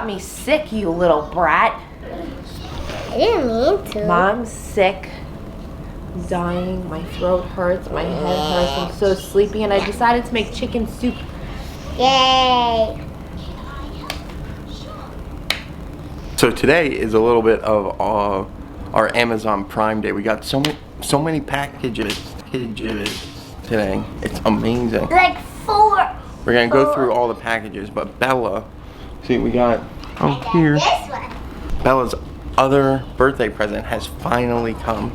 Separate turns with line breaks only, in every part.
Me sick, you little brat.
I didn't mean to.
Mom's sick. I'm dying. My throat hurts. My head hurts. I'm so sleepy, and I decided to make chicken soup.
Yay!
So today is a little bit of our Amazon Prime Day. We got so many packages today. It's amazing.
Like 4.
We're gonna go through all the packages, but Bella, see, we got here.
This one.
Bella's other birthday present has finally come,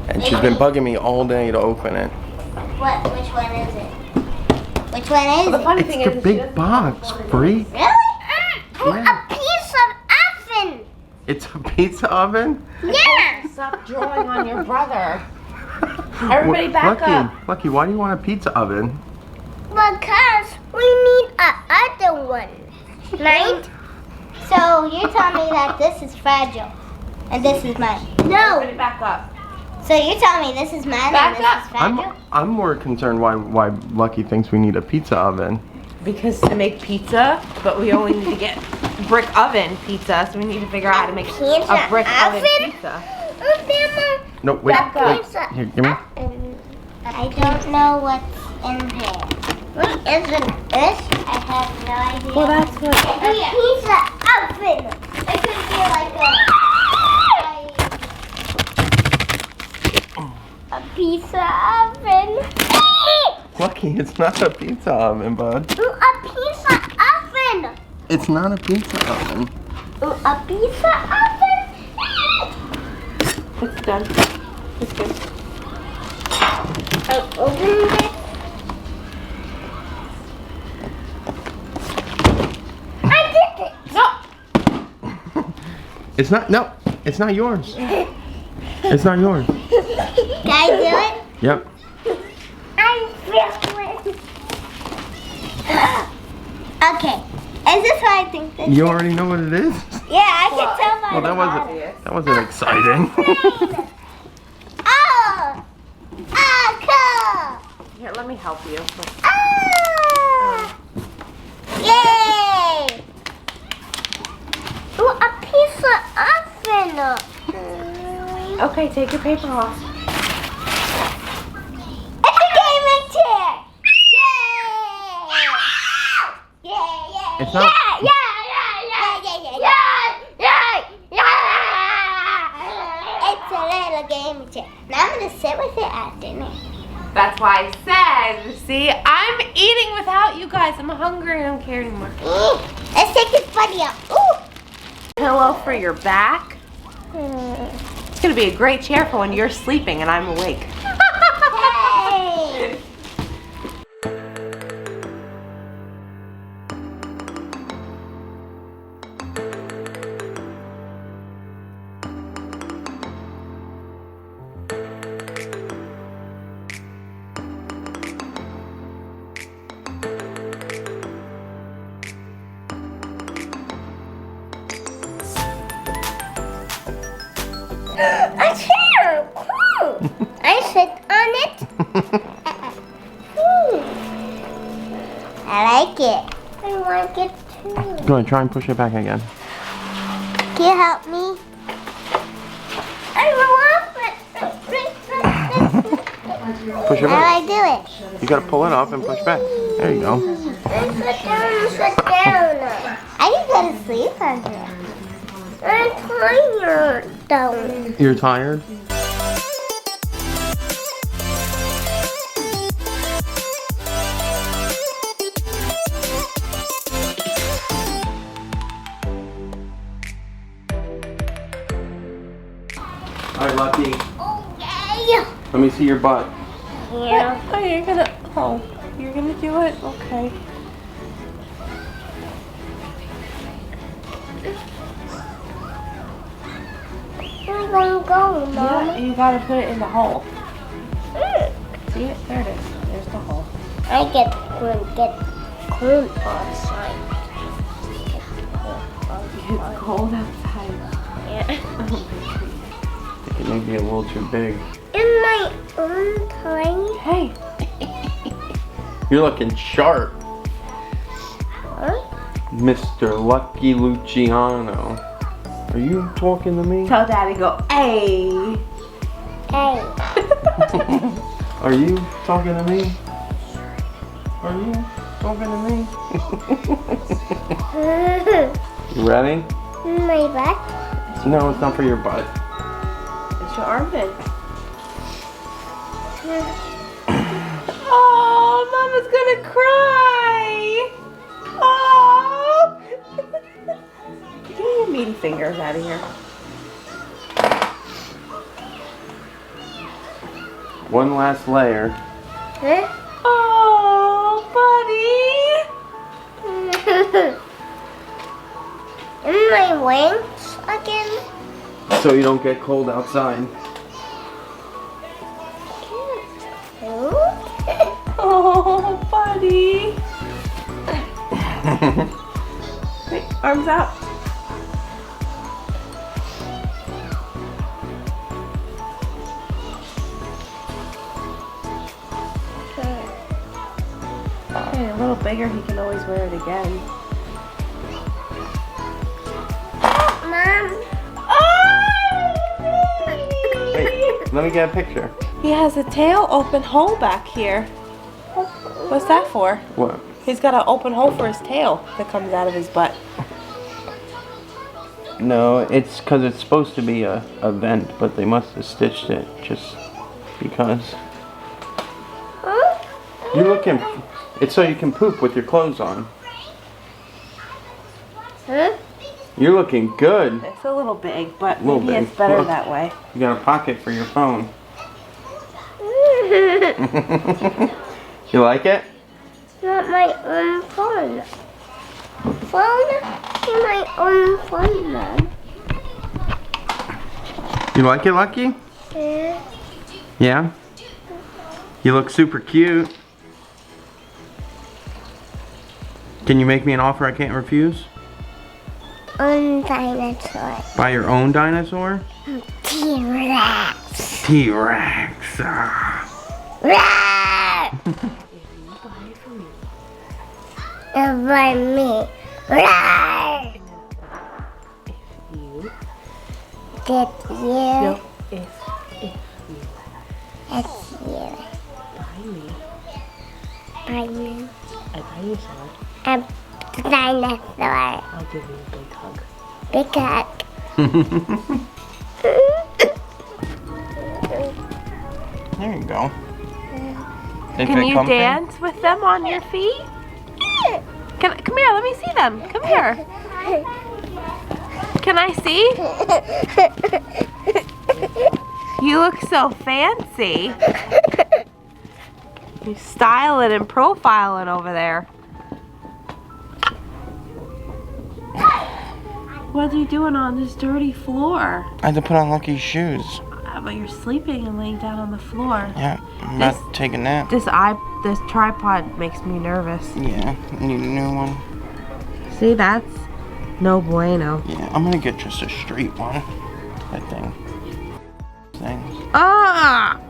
and she's been bugging me all day to open it.
What? Which one is it? Which one is
The
it?
funny
It's
thing
the
is,
big box, Free.
Really?
Yeah.
A piece of oven.
It's a pizza oven.
Yeah.
stop drawing on your brother. Everybody back
Lucky,
up.
Lucky, why do you want a pizza oven?
Because we need another one, right? So you're telling me that this is fragile, and this is mine. No.
Everybody back up.
So you're telling me this is mine
Back
and this
up.
is fragile?
I'm more concerned why Lucky thinks we need a pizza oven.
Because to make pizza, but we only need to get brick oven pizza, so we need to figure out how to make a brick oven pizza.
No, wait,
Back up.
wait. Here, give me.
I don't know what's in here. What isn't this? I have no idea.
Well, that's what.
A pizza oven. It could be like a pizza oven.
Lucky, it's not a pizza oven, bud.
A pizza oven.
It's not a pizza oven.
A pizza oven.
It's done. It's good.
I opened it. I did it.
No.
It's not. No, it's not yours. It's not yours.
Can I do it?
Yep.
I'm feeling. Okay. Is this what I think this
You
is?
already know what it is.
Yeah, I can tell by
Well,
the bottom.
that wasn't exciting.
Oh! Ah, cool!
Here, let me help you.
Ah! Yay! Ooh, a pizza oven!
Okay, take your paper off.
It's a gaming chair! Yay! Yay, yay,
It's not-
yeah, It's a little gaming chair. Now I'm gonna sit with it at dinner.
That's why I said, see, I'm eating without you guys. I'm hungry and I don't care anymore.
Let's take this buddy out. Ooh!
Pillow for your back. It's gonna be a great chair for when you're sleeping and I'm awake.
Hey! A chair! Cool! I sit on it. I like it. I like it too.
Go ahead, try and push it back again.
Can you help me? I want it.
Push it
How do
back.
I do it?
You gotta pull it up and push back. There you go.
Sit down. I can go to sleep on here. I'm tired though.
You're tired? Alright, Lucky.
Okay.
Let me see your butt.
Yeah.
Oh, you're gonna do it? Okay.
Where am I going, Mom?
Yeah, you gotta put it in the hole. See it? There it is. There's the hole.
I get cold outside.
It's cold outside.
Yeah.
It may be a little too big.
In my own tiny.
Hey,
You're looking sharp.
Huh?
Mr. Lucky Luciano. Are you talking to me?
Tell Daddy, go, hey.
Hey.
Are you talking to me? Are you talking to me? You ready?
My butt?
No, it's not for your butt.
It's your armpit. Oh, Mama's gonna cry. Oh. Get your meaty fingers out of here.
One last layer.
Huh?
Oh, buddy.
And my wings again?
So you don't get cold outside.
Oh, buddy. Wait, arms out. Okay, a little bigger, he can always wear it again.
Mom.
Wait, let me get a picture.
He has a tail open hole back here. What's that for?
What?
He's got an open hole for his tail that comes out of his butt.
No, it's because it's supposed to be a vent, but they must have stitched it just because. You're looking. It's so you can poop with your clothes on.
Huh?
You're looking good.
It's a little big, but
Little
maybe
big.
it's better
Look.
that way.
You got a pocket for your phone. You like it?
Not my own phone. Phone in my own phone, Mom.
You like it, Lucky?
Yeah.
Yeah? You look super cute. Can you make me an offer I can't refuse?
Dinosaur.
Buy your own dinosaur?
T-Rex.
T-Rex.
By me. Did you?
No, if
It's you.
buy me
By me.
a dinosaur,
A dinosaur.
I'll give you a big hug.
Big hug.
There you go.
Can you dance with them on your feet? Come here, let me see them. Come here. Can I see? You look so fancy. You styling and profiling over there. What are you doing on this dirty floor?
I had to put on Lucky's shoes.
But you're sleeping and laying down on the floor.
Yeah, I'm about to take a nap.
This tripod makes me nervous.
Yeah, I need a new one.
See, that's no bueno.
Yeah, I'm gonna get just a straight one. I think. Things.
Ah!